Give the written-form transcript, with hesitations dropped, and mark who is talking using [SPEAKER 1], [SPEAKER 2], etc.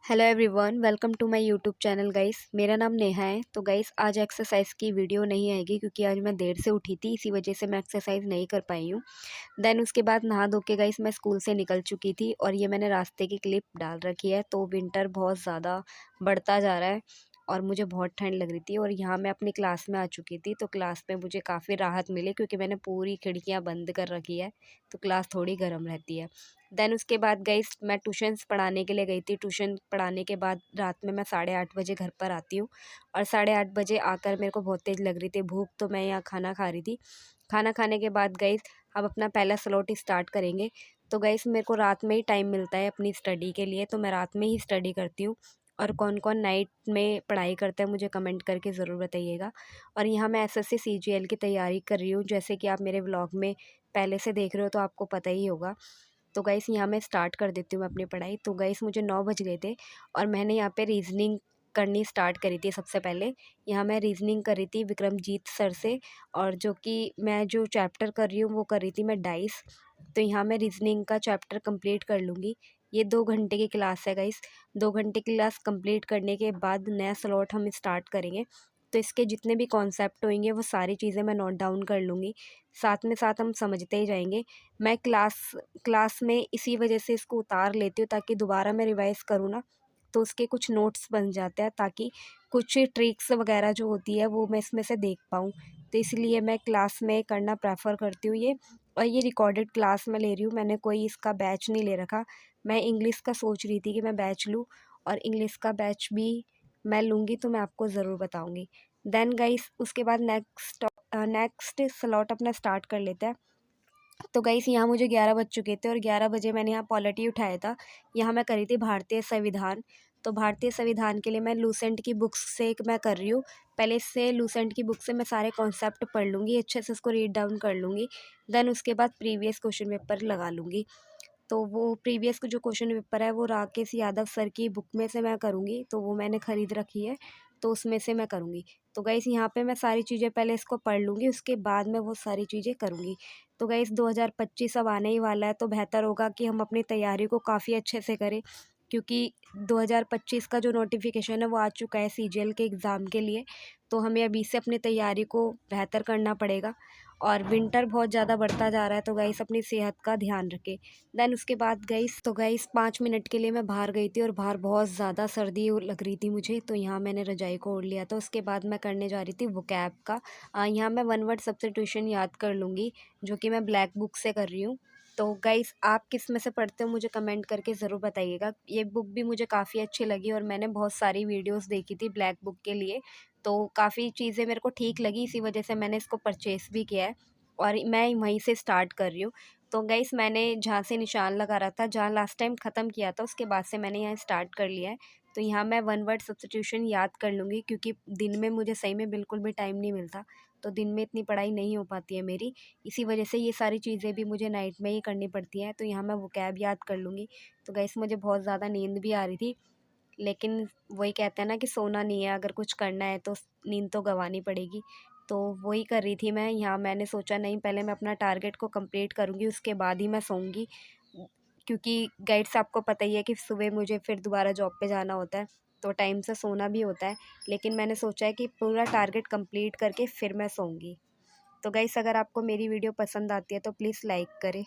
[SPEAKER 1] Hello everyone, welcome to my YouTube channel guys. मेरा नाम नेहा है। तो गाइस आज एक्सरसाइज की वीडियो नहीं आएगी क्योंकि आज मैं देर से उठी थी, इसी वजह से मैं एक्सरसाइज नहीं कर पाई हूँ। देन उसके बाद नहा धो के गाइस मैं स्कूल से निकल चुकी थी और ये मैंने रास्ते की क्लिप डाल रखी है। तो विंटर बहुत ज़्यादा बढ़ता जा रहा है और मुझे बहुत ठंड लग रही थी और यहाँ मैं अपनी क्लास में आ चुकी थी। तो क्लास में मुझे काफ़ी राहत मिली क्योंकि मैंने पूरी खिड़कियाँ बंद कर रखी है, तो क्लास थोड़ी गर्म रहती है। देन उसके बाद गाइस मैं ट्यूशन्स पढ़ाने के लिए गई थी। ट्यूशन पढ़ाने के बाद रात में मैं 8:30 बजे घर पर आती हूँ और 8:30 बजे आकर मेरे को बहुत तेज़ लग रही थी भूख, तो मैं यहाँ खाना खा रही थी। खाना खाने के बाद गाइस अब अपना पहला स्लॉट स्टार्ट करेंगे। तो गाइस मेरे को रात में ही टाइम मिलता है अपनी स्टडी के लिए, तो मैं रात में ही स्टडी करती हूँ। और कौन कौन नाइट में पढ़ाई करता है मुझे कमेंट करके ज़रूर बताइएगा। और यहाँ मैं एसएससी सीजीएल की तैयारी कर रही हूँ, जैसे कि आप मेरे व्लॉग में पहले से देख रहे हो तो आपको पता ही होगा। तो गाइस यहाँ मैं स्टार्ट कर देती हूँ अपनी पढ़ाई। तो गाइस मुझे 9 बज गए थे और मैंने यहाँ पे रीजनिंग करनी स्टार्ट करी थी। सबसे पहले यहाँ मैं रीजनिंग कर रही थी विक्रमजीत सर से, और जो कि मैं जो चैप्टर कर रही हूँ वो कर रही थी मैं डाइस। तो यहाँ मैं रीजनिंग का चैप्टर कंप्लीट कर लूँगी। ये 2 घंटे की क्लास है गाइस। 2 घंटे की क्लास कंप्लीट करने के बाद नया स्लॉट हम स्टार्ट करेंगे। तो इसके जितने भी कॉन्सेप्ट होंगे वो सारी चीज़ें मैं नोट डाउन कर लूँगी। साथ में साथ हम समझते ही जाएंगे। मैं क्लास में इसी वजह से इसको उतार लेती हूँ ताकि दोबारा मैं रिवाइज़ करूँ ना, तो उसके कुछ नोट्स बन जाते हैं, ताकि कुछ ट्रिक्स वगैरह जो होती है वो मैं इसमें से देख पाऊँ। तो इसलिए मैं क्लास में करना प्रेफर करती हूँ ये। और ये रिकॉर्डेड क्लास मैं ले रही हूँ, मैंने कोई इसका बैच नहीं ले रखा। मैं इंग्लिश का सोच रही थी कि मैं बैच लूँ, और इंग्लिश का बैच भी मैं लूँगी तो मैं आपको ज़रूर बताऊँगी। देन गाइस उसके बाद नेक्स्ट स्लॉट अपना स्टार्ट कर लेते हैं। तो गाइस यहाँ मुझे 11 बज चुके थे और 11 बजे मैंने यहाँ पॉलिटी उठाया था। यहाँ मैं करी थी भारतीय संविधान। तो भारतीय संविधान के लिए मैं लूसेंट की बुक्स से मैं कर रही हूँ। पहले से लूसेंट की बुक से मैं सारे कॉन्सेप्ट पढ़ लूँगी, अच्छे से उसको रीड डाउन कर लूँगी। देन उसके बाद प्रीवियस क्वेश्चन पेपर लगा लूँगी। तो वो प्रीवियस जो क्वेश्चन पेपर है वो राकेश यादव सर की बुक में से मैं करूँगी, तो वो मैंने ख़रीद रखी है, तो उसमें से मैं करूँगी। तो गाइस यहाँ पे मैं सारी चीज़ें पहले इसको पढ़ लूँगी, उसके बाद मैं वो सारी चीज़ें करूँगी। तो गाइस 2025 अब आने ही वाला है, तो बेहतर होगा कि हम अपनी तैयारी को काफ़ी अच्छे से करें, क्योंकि 2025 का जो नोटिफिकेशन है वो आ चुका है सीजीएल के एग्ज़ाम के लिए। तो हमें अभी से अपनी तैयारी को बेहतर करना पड़ेगा। और विंटर बहुत ज़्यादा बढ़ता जा रहा है, तो गाइस अपनी सेहत का ध्यान रखें। देन उसके बाद गाइस 5 मिनट के लिए मैं बाहर गई थी और बाहर बहुत ज़्यादा सर्दी लग रही थी मुझे, तो यहाँ मैंने रजाई को ओढ़ लिया था। उसके बाद मैं करने जा रही थी वोकैब का। यहाँ मैं वन वर्ड सब्स्टिट्यूशन याद कर लूँगी, जो कि मैं ब्लैक बुक से कर रही हूँ। तो गाइस आप किस में से पढ़ते हो मुझे कमेंट करके ज़रूर बताइएगा। ये बुक भी मुझे काफ़ी अच्छी लगी और मैंने बहुत सारी वीडियोस देखी थी ब्लैक बुक के लिए, तो काफ़ी चीज़ें मेरे को ठीक लगी, इसी वजह से मैंने इसको परचेस भी किया है और मैं वहीं से स्टार्ट कर रही हूँ। तो गाइस मैंने जहाँ से निशान लगा रहा था, जहाँ लास्ट टाइम ख़त्म किया था, उसके बाद से मैंने यहाँ स्टार्ट कर लिया है। तो यहाँ मैं वन वर्ड सब्स्टिट्यूशन याद कर लूँगी, क्योंकि दिन में मुझे सही में बिल्कुल भी टाइम नहीं मिलता, तो दिन में इतनी पढ़ाई नहीं हो पाती है मेरी। इसी वजह से ये सारी चीज़ें भी मुझे नाइट में ही करनी पड़ती हैं। तो यहाँ मैं वोकैब याद कर लूँगी। तो गाइस मुझे बहुत ज़्यादा नींद भी आ रही थी, लेकिन वही कहते हैं ना कि सोना नहीं है, अगर कुछ करना है तो नींद तो गंवानी पड़ेगी। तो वही कर रही थी मैं। यहाँ मैंने सोचा नहीं, पहले मैं अपना टारगेट को कंप्लीट करूँगी, उसके बाद ही मैं सोऊंगी, क्योंकि गाइड्स आपको पता ही है कि सुबह मुझे फिर दोबारा जॉब पे जाना होता है, तो टाइम से सोना भी होता है। लेकिन मैंने सोचा है कि पूरा टारगेट कंप्लीट करके फिर मैं सोऊंगी। तो गाइस अगर आपको मेरी वीडियो पसंद आती है तो प्लीज़ लाइक करें।